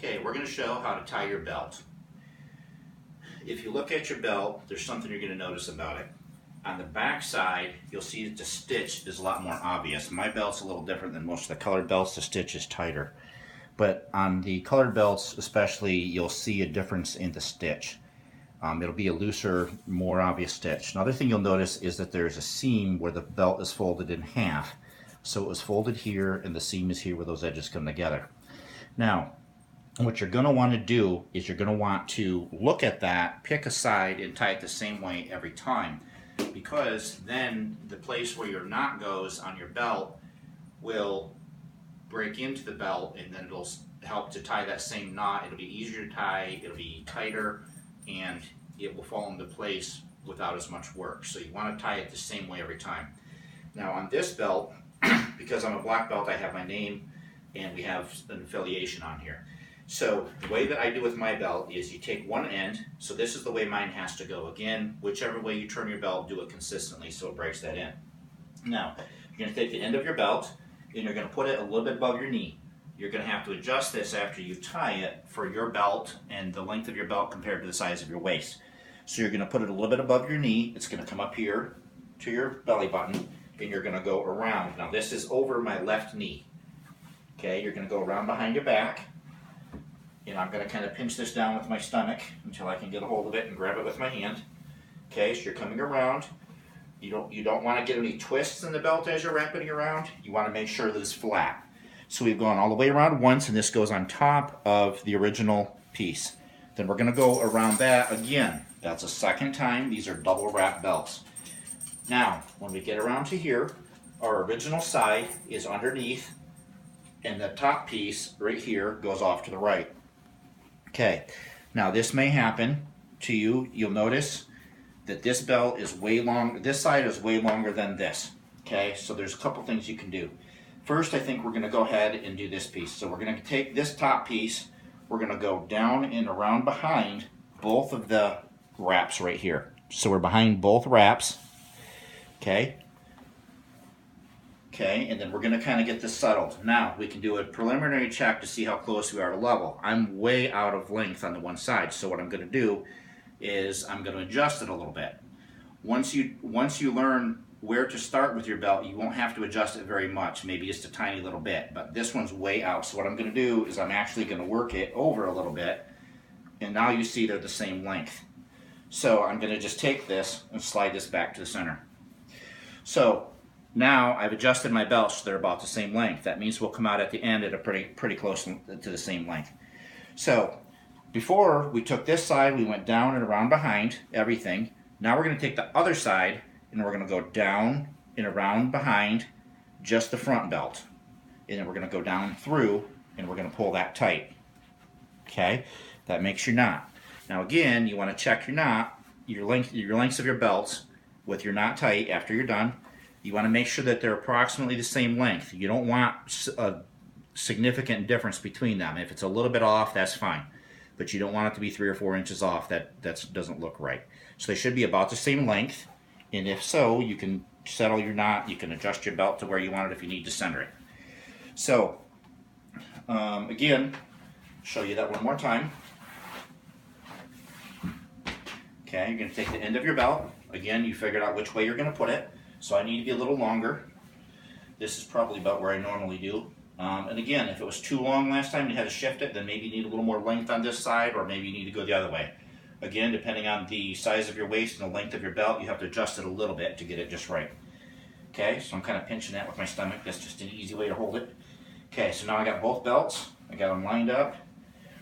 Okay, we're going to show how to tie your belt. If you look at your belt, there's something you're going to notice about it. On the back side, you'll see that the stitch is a lot more obvious. My belt's a little different than most of the colored belts. The stitch is tighter. But on the colored belts especially, you'll see a difference in the stitch. It'll be a looser, more obvious stitch. Another thing you'll notice is that there's a seam where the belt is folded in half. So it was folded here and the seam is here where those edges come together. Now, what you're going to want to do is you're going to want to look at that, pick a side, and tie it the same way every time, because then the place where your knot goes on your belt will break into the belt, and then it'll help to tie that same knot. It'll be easier to tie, it'll be tighter, and it will fall into place without as much work. So you want to tie it the same way every time. Now on this belt, because I'm a black belt, I have my name and we have an affiliation on here. So the way that I do with my belt is you take one end, so this is the way mine has to go. Again, whichever way you turn your belt, do it consistently so it breaks that in. Now, you're going to take the end of your belt and you're going to put it a little bit above your knee. You're going to have to adjust this after you tie it for your belt and the length of your belt compared to the size of your waist. So you're going to put it a little bit above your knee. It's going to come up here to your belly button and you're going to go around. Now this is over my left knee. Okay, you're going to go around behind your back. And I'm going to kind of pinch this down with my stomach until I can get a hold of it and grab it with my hand. Okay, so you're coming around. You don't want to get any twists in the belt as you're wrapping it around. You want to make sure that it's flat. So we've gone all the way around once, and this goes on top of the original piece. Then we're going to go around that again. That's a second time. These are double wrap belts. Now, when we get around to here, our original side is underneath, and the top piece right here goes off to the right. Okay, now this may happen to you. You'll notice that this belt is way long. This side is way longer than this. Okay, so there's a couple things you can do. First, I think we're going to go ahead and do this piece. So we're going to take this top piece. We're going to go down and around behind both of the wraps right here. So we're behind both wraps. Okay. Okay, and then we're going to kind of get this settled. Now, we can do a preliminary check to see how close we are to level. I'm way out of length on the one side, so what I'm going to do is I'm going to adjust it a little bit. Once you learn where to start with your belt, you won't have to adjust it very much, maybe just a tiny little bit, but this one's way out. So what I'm going to do is I'm actually going to work it over a little bit, and now you see they're the same length. So I'm going to just take this and slide this back to the center. So now I've adjusted my belts so they're about the same length. That means we'll come out at the end at a pretty close to the same length. So before we took this side, we went down and around behind everything. Now we're going to take the other side and we're going to go down and around behind just the front belt. And then we're going to go down through and we're going to pull that tight. Okay, that makes your knot. Now again, you want to check your knot, your lengths of your belts with your knot tight after you're done. You want to make sure that they're approximately the same length. You don't want a significant difference between them. If it's a little bit off, that's fine. But you don't want it to be 3 or 4 inches off. That doesn't look right. So they should be about the same length. And if so, you can settle your knot. You can adjust your belt to where you want it if you need to center it. So, again, show you that one more time. Okay, you're going to take the end of your belt. Again, you figured out which way you're going to put it. So I need to be a little longer. This is probably about where I normally do. And again, if it was too long last time and you had to shift it, then maybe you need a little more length on this side, or maybe you need to go the other way. Again, depending on the size of your waist and the length of your belt, you have to adjust it a little bit to get it just right. Okay, so I'm kind of pinching that with my stomach. That's just an easy way to hold it. Okay, so now I got both belts. I got them lined up,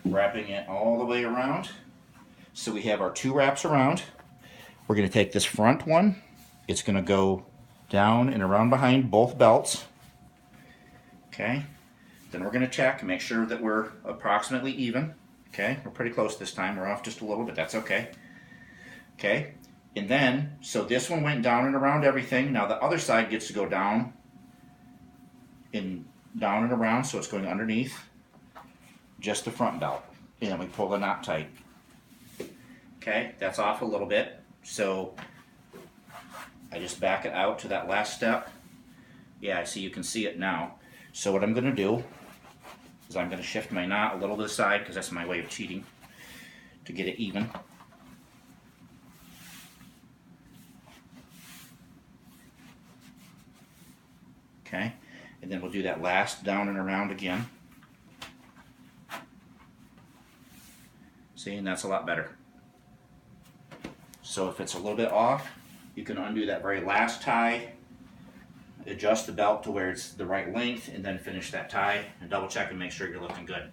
wrapping it all the way around. So we have our 2 wraps around. We're going to take this front one. It's going to go down and around behind both belts. Okay, then we're going to check and make sure that we're approximately even. Okay, we're pretty close this time. We're off just a little, but that's okay. Okay, and then, so this one went down and around everything. Now the other side gets to go down and around, so it's going underneath just the front belt. And then we pull the knot tight. Okay, that's off a little bit. So I just back it out to that last step. Yeah, I see, you can see it now. So what I'm going to do is I'm going to shift my knot a little to the side because that's my way of cheating to get it even. Okay, and then we'll do that last down and around again. See, and that's a lot better. So if it's a little bit off, you can undo that very last tie, adjust the belt to where it's the right length, and then finish that tie and double check and make sure you're looking good.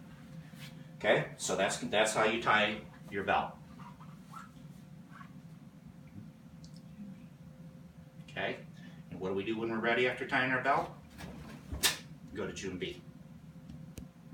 Okay, so that's how you tie your belt. Okay, and what do we do when we're ready after tying our belt? Go to June B.